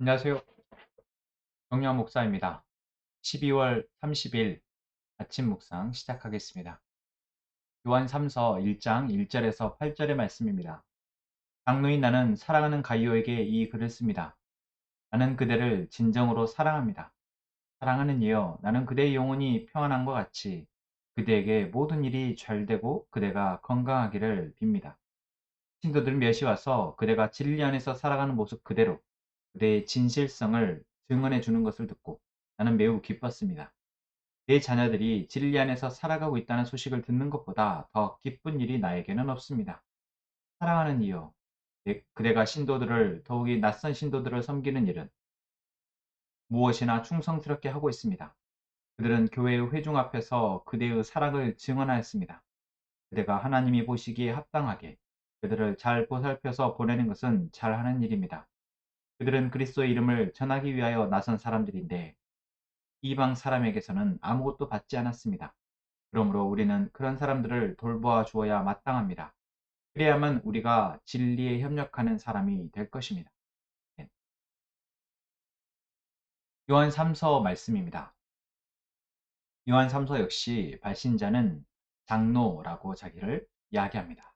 안녕하세요. 정유한 목사입니다. 12월 30일 아침 묵상 시작하겠습니다. 요한 3서 1장 1절에서 8절의 말씀입니다. 장로인 나는 사랑하는 가이오에게 이 글을 씁니다. 나는 그대를 진정으로 사랑합니다. 사랑하는 이여, 나는 그대의 영혼이 평안함과 같이 그대에게 모든 일이 잘되고 그대가 건강하기를 빕니다. 신도들 몇이 와서 그대가 진리 안에서 살아가는 모습 그대로 그대의 진실성을 증언해 주는 것을 듣고 나는 매우 기뻤습니다. 내 자녀들이 진리 안에서 살아가고 있다는 소식을 듣는 것보다 더 기쁜 일이 나에게는 없습니다. 사랑하는 이여, 그대가 신도들을, 더욱이 낯선 신도들을 섬기는 일은 무엇이나 충성스럽게 하고 있습니다. 그들은 교회의 회중 앞에서 그대의 사랑을 증언하였습니다. 그대가 하나님이 보시기에 합당하게 그들을 잘 보살펴서 보내는 것은 잘하는 일입니다. 그들은 그리스도의 이름을 전하기 위하여 나선 사람들인데 이방 사람에게서는 아무것도 받지 않았습니다. 그러므로 우리는 그런 사람들을 돌보아 주어야 마땅합니다. 그래야만 우리가 진리에 협력하는 사람이 될 것입니다. 네. 요한 3서 말씀입니다. 요한 3서 역시 발신자는 장로라고 자기를 이야기합니다.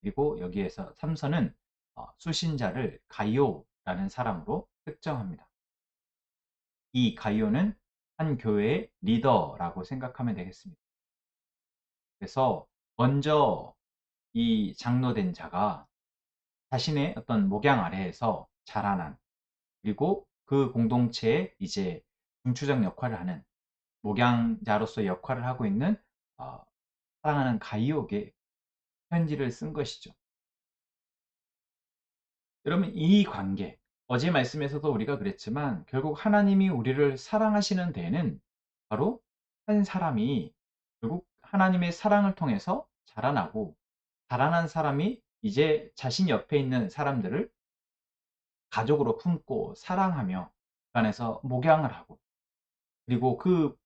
그리고 여기에서 3서는 수신자를 가이오라는 사람으로 특정합니다. 이 가이오는 한 교회의 리더라고 생각하면 되겠습니다. 그래서 먼저 이 장로된 자가 자신의 어떤 목양 아래에서 자라난, 그리고 그 공동체에 이제 중추적 역할을 하는 목양자로서 역할을 하고 있는 어, 사랑하는 가이옥에 편지를 쓴 것이죠. 여러분, 이 관계, 어제 말씀에서도 우리가 그랬지만 결국 하나님이 우리를 사랑하시는 데에는 바로 한 사람이 결국 하나님의 사랑을 통해서 자라나고, 자라난 사람이 이제 자신 옆에 있는 사람들을 가족으로 품고 사랑하며 그 안에서 목양을 하고, 그리고 그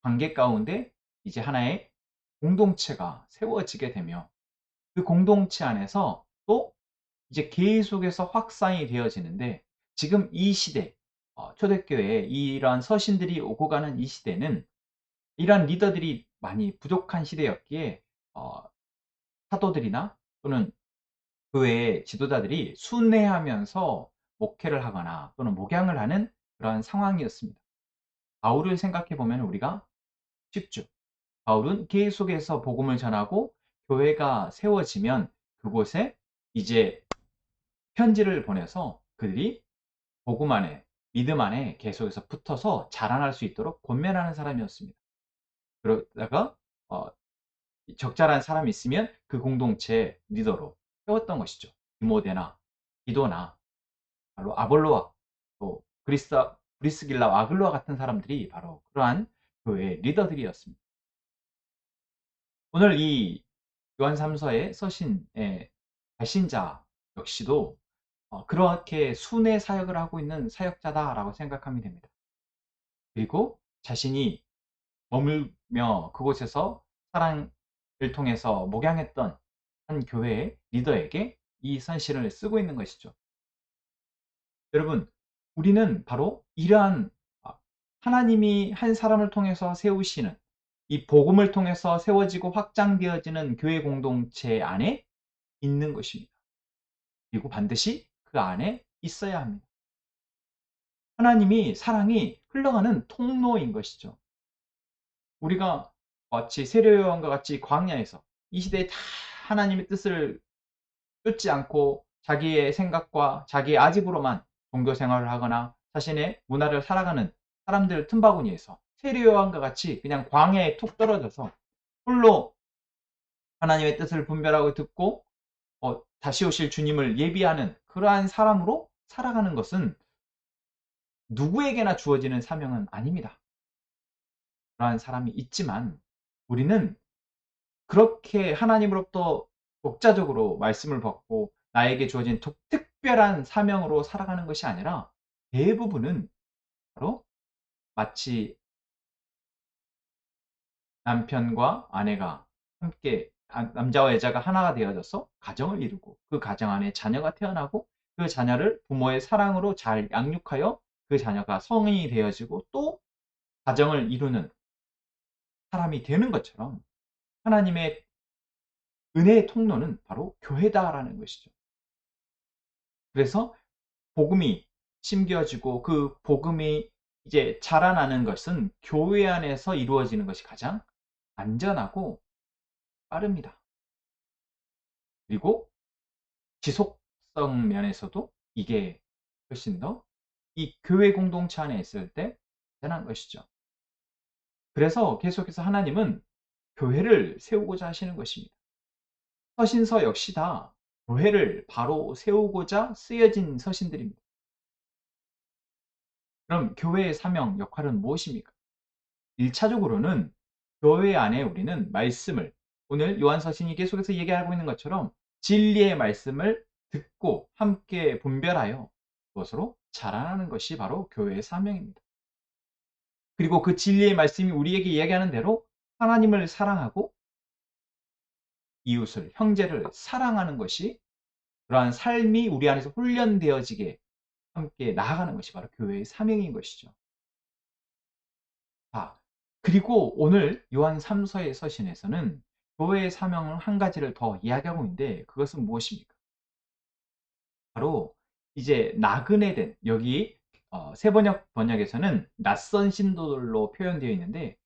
관계 가운데 이제 하나의 공동체가 세워지게 되며, 그 공동체 안에서 또 이제 계속해서 확산이 되어지는데, 지금 이 시대, 초대교회에 이러한 서신들이 오고 가는 이 시대는 이러한 리더들이 많이 부족한 시대였기에 어, 사도들이나 또는 교회의 지도자들이 순회하면서 목회를 하거나 또는 목양을 하는 그러한 상황이었습니다. 바울을 생각해 보면 우리가 쉽죠. 바울은 계속해서 복음을 전하고 교회가 세워지면 그곳에 이제 편지를 보내서 그들이 복음 안에, 믿음 안에 계속해서 붙어서 자라날 수 있도록 권면하는 사람이었습니다. 그러다가 어, 적절한 사람이 있으면 그 공동체 리더로 세웠던 것이죠. 디모데나 디도나 바로 아볼로와 또 브리스길라와 아글로와 같은 사람들이 바로 그러한 교회의 리더들이었습니다. 오늘 이 요한 3서의 서신의 발신자 역시도 그렇게 순회 사역을 하고 있는 사역자다라고 생각하면 됩니다. 그리고 자신이 머물며 그곳에서 사랑을 통해서 목양했던 한 교회의 리더에게 이 선신을 쓰고 있는 것이죠. 여러분, 우리는 바로 이러한 하나님이 한 사람을 통해서 세우시는 이 복음을 통해서 세워지고 확장되어지는 교회 공동체 안에 있는 것입니다. 그리고 반드시 그 안에 있어야 합니다. 하나님이 사랑이 흘러가는 통로인 것이죠. 우리가 마치 세례요한과 같이 광야에서 이 시대에 다 하나님의 뜻을 쫓지 않고 자기의 생각과 자기의 아집으로만 종교 생활을 하거나 자신의 문화를 살아가는 사람들 틈바구니에서 세례요한과 같이 그냥 광야에 툭 떨어져서 홀로 하나님의 뜻을 분별하고 듣고 다시 오실 주님을 예비하는 그러한 사람으로 살아가는 것은 누구에게나 주어지는 사명은 아닙니다. 그러한 사람이 있지만 우리는 그렇게 하나님으로부터 독자적으로 말씀을 받고 나에게 주어진 특별한 사명으로 살아가는 것이 아니라 대부분은 바로 마치 남편과 아내가 함께 남자와 여자가 하나가 되어져서 가정을 이루고 그 가정 안에 자녀가 태어나고 그 자녀를 부모의 사랑으로 잘 양육하여 그 자녀가 성인이 되어지고 또 가정을 이루는 사람이 되는 것처럼 하나님의 은혜의 통로는 바로 교회다라는 것이죠. 그래서 복음이 심겨지고 그 복음이 이제 자라나는 것은 교회 안에서 이루어지는 것이 가장 안전하고 빠릅니다. 그리고 지속성 면에서도 이게 훨씬 더 이 교회 공동체 안에 있을 때 대단한 것이죠. 그래서 계속해서 하나님은 교회를 세우고자 하시는 것입니다. 서신서 역시 다 교회를 바로 세우고자 쓰여진 서신들입니다. 그럼 교회의 사명, 역할은 무엇입니까? 1차적으로는 교회 안에 우리는 말씀을, 오늘 요한서신이 계속해서 얘기하고 있는 것처럼 진리의 말씀을 듣고 함께 분별하여 그것으로 자라나는 것이 바로 교회의 사명입니다. 그리고 그 진리의 말씀이 우리에게 이야기하는 대로 하나님을 사랑하고 이웃을, 형제를 사랑하는 것이, 그러한 삶이 우리 안에서 훈련되어지게 함께 나아가는 것이 바로 교회의 사명인 것이죠. 자, 그리고 오늘 요한 3서의 서신에서는 교회의 사명을 한 가지를 더 이야기하고 있는데 그것은 무엇입니까? 바로 이제 나그네 된, 여기 세번역 번역에서는 낯선 신도들로 표현되어 있는데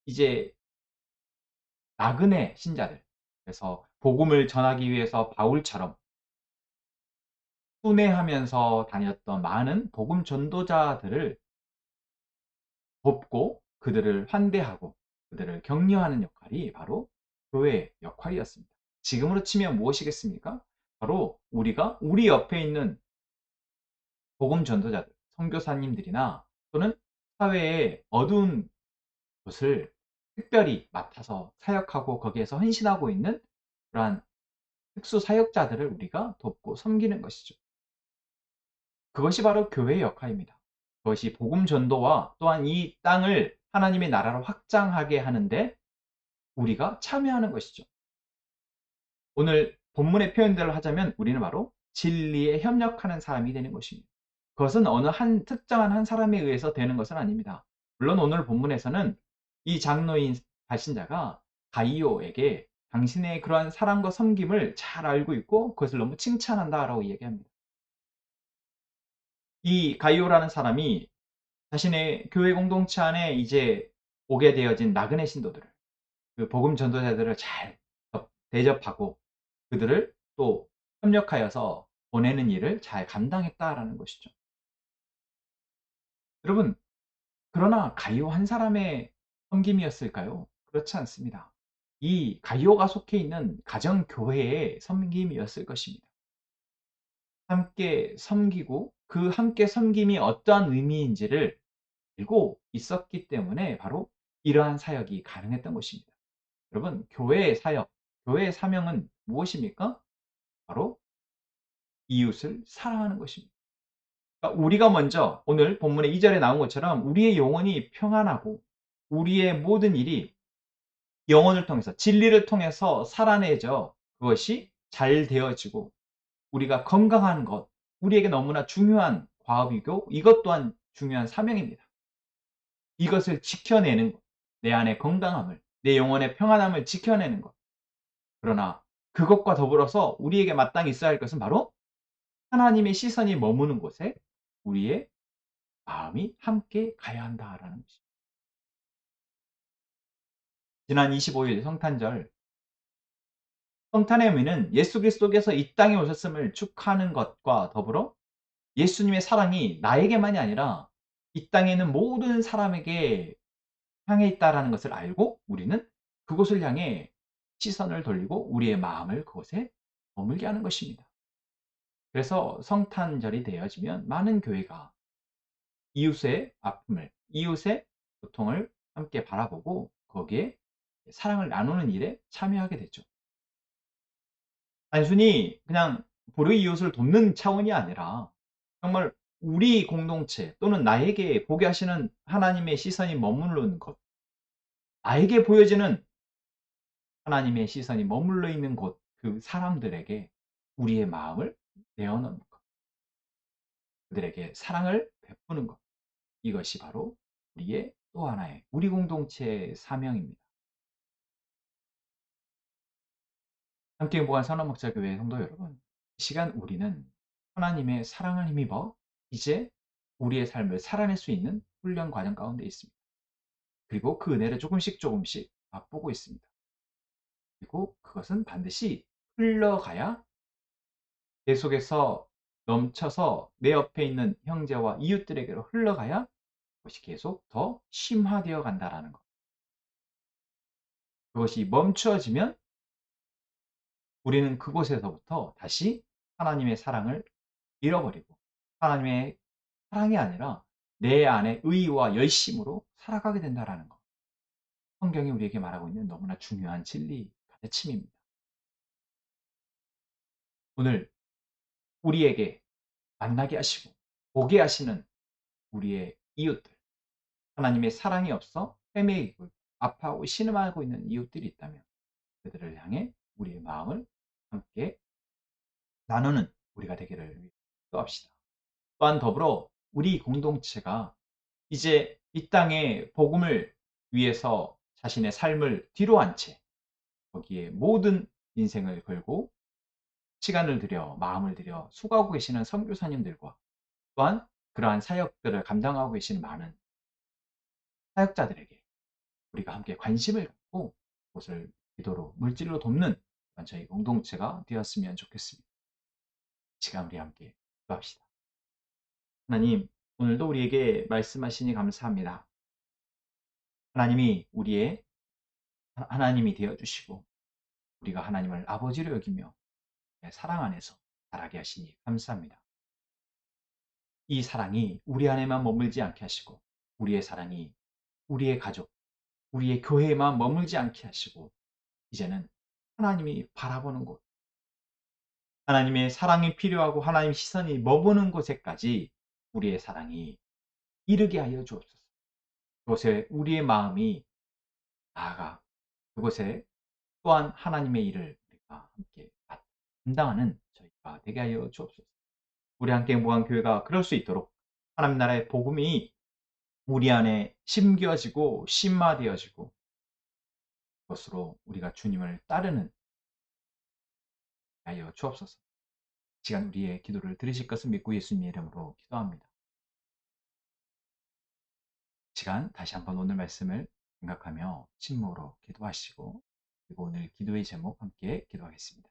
이제 나그네 신자들, 그래서 복음을 전하기 위해서 바울처럼 순회하면서 다녔던 많은 복음 전도자들을 돕고 그들을 환대하고 그들을 격려하는 역할이 바로 교회의 역할이었습니다. 지금으로 치면 무엇이겠습니까? 바로 우리가 우리 옆에 있는 복음 전도자들, 선교사님들이나 또는 사회의 어두운 곳을 특별히 맡아서 사역하고 거기에서 헌신하고 있는 그러한 특수 사역자들을 우리가 돕고 섬기는 것이죠. 그것이 바로 교회의 역할입니다. 그것이 복음 전도와 또한 이 땅을 하나님의 나라로 확장하게 하는데 우리가 참여하는 것이죠. 오늘 본문의 표현대로 하자면 우리는 바로 진리에 협력하는 사람이 되는 것입니다. 그것은 어느 한 특정한 한 사람에 의해서 되는 것은 아닙니다. 물론 오늘 본문에서는 이 장로인 발신자가 가이오에게 당신의 그러한 사랑과 섬김을 잘 알고 있고 그것을 너무 칭찬한다라고 얘기합니다. 이 가이오라는 사람이 자신의 교회 공동체 안에 이제 오게 되어진 나그네 신도들을, 그 복음 전도자들을 잘 대접하고 그들을 또 협력하여서 보내는 일을 잘 감당했다라는 것이죠. 여러분, 그러나 가이오 한 사람의 섬김이었을까요? 그렇지 않습니다. 이 가이오가 속해 있는 가정 교회의 섬김이었을 것입니다. 함께 섬기고 그 함께 섬김이 어떠한 의미인지를 알고 있었기 때문에 바로 이러한 사역이 가능했던 것입니다. 여러분, 교회의 사역, 교회의 사명은 무엇입니까? 바로 이웃을 사랑하는 것입니다. 그러니까 우리가 먼저 오늘 본문의 2절에 나온 것처럼 우리의 영혼이 평안하고 우리의 모든 일이 영혼을 통해서 진리를 통해서 살아내져 그것이 잘 되어지고 우리가 건강한 것, 우리에게 너무나 중요한 과업이고 이것 또한 중요한 사명입니다. 이것을 지켜내는 것, 내 안의 건강함을, 내 영혼의 평안함을 지켜내는 것. 그러나 그것과 더불어서 우리에게 마땅히 있어야 할 것은 바로 하나님의 시선이 머무는 곳에 우리의 마음이 함께 가야 한다라는 것입니다. 지난 25일 성탄절, 성탄의 의미는 예수 그리스도께서 이 땅에 오셨음을 축하하는 것과 더불어 예수님의 사랑이 나에게만이 아니라 이 땅에 있는 모든 사람에게 향해 있다라는 것을 알고 우리는 그곳을 향해 시선을 돌리고 우리의 마음을 그곳에 머물게 하는 것입니다. 그래서 성탄절이 되어지면 많은 교회가 이웃의 아픔을, 이웃의 고통을 함께 바라보고 거기에 사랑을 나누는 일에 참여하게 되죠. 단순히 그냥 불의 이웃을 돕는 차원이 아니라 정말 우리 공동체 또는 나에게 보게 하시는 하나님의 시선이 머무르는 것, 나에게 보여지는 하나님의 시선이 머물러 있는 곳, 그 사람들에게 우리의 마음을 내어놓는 것. 그들에게 사랑을 베푸는 것. 이것이 바로 우리의 또 하나의 우리 공동체의 사명입니다. 함께 행복한 선한목자교회 성도 여러분, 이 시간 우리는 하나님의 사랑을 힘입어 이제 우리의 삶을 살아낼 수 있는 훈련 과정 가운데 있습니다. 그리고 그 은혜를 조금씩 조금씩 맛보고 있습니다. 그리고 그것은 반드시 흘러가야 계속해서 넘쳐서 내 옆에 있는 형제와 이웃들에게로 흘러가야 그것이 계속 더 심화되어 간다라는 것. 그것이 멈추어지면 우리는 그곳에서부터 다시 하나님의 사랑을 잃어버리고 하나님의 사랑이 아니라 내 안의 의와 열심으로 살아가게 된다라는 것. 성경이 우리에게 말하고 있는 너무나 중요한 진리 가르침입니다. 오늘 우리에게 만나게 하시고 보게 하시는 우리의 이웃들, 하나님의 사랑이 없어 헤매이고 아파하고 신음하고 있는 이웃들이 있다면 그들을 향해 우리의 마음을 함께 나누는 우리가 되기를 기도합시다. 또한 더불어 우리 공동체가 이제 이 땅의 복음을 위해서 자신의 삶을 뒤로 한 채 거기에 모든 인생을 걸고 시간을 들여 마음을 들여 수고하고 계시는 선교사님들과 또한 그러한 사역들을 감당하고 계시는 많은 사역자들에게 우리가 함께 관심을 갖고 그것을 기도로 물질로 돕는 저희 공동체가 되었으면 좋겠습니다. 이 시간 우리 함께 기도합시다. 하나님, 오늘도 우리에게 말씀하시니 감사합니다. 하나님이 우리의 하나님이 되어 주시고 우리가 하나님을 아버지로 여기며 사랑 안에서 자라게 하시니 감사합니다. 이 사랑이 우리 안에만 머물지 않게 하시고 우리의 사랑이 우리의 가족, 우리의 교회에만 머물지 않게 하시고 이제는 하나님이 바라보는 곳, 하나님의 사랑이 필요하고 하나님의 시선이 머무는 곳에까지 우리의 사랑이 이르게 하여 주옵소서. 그곳에 우리의 마음이 나아가 그곳에 또한 하나님의 일을 우리가 함께 감당하는 저희가 되게 하여 주옵소서. 우리 함께 행복한 교회가 그럴 수 있도록 하나님 나라의 복음이 우리 안에 심겨지고 심화되어지고 그것으로 우리가 주님을 따르는 하여 주옵소서. 시간 우리의 기도를 들으실 것을 믿고 예수님의 이름으로 기도합니다. 시간 다시 한번 오늘 말씀을 생각하며 침묵으로 기도하시고 그리고 오늘 기도의 제목 함께 기도하겠습니다.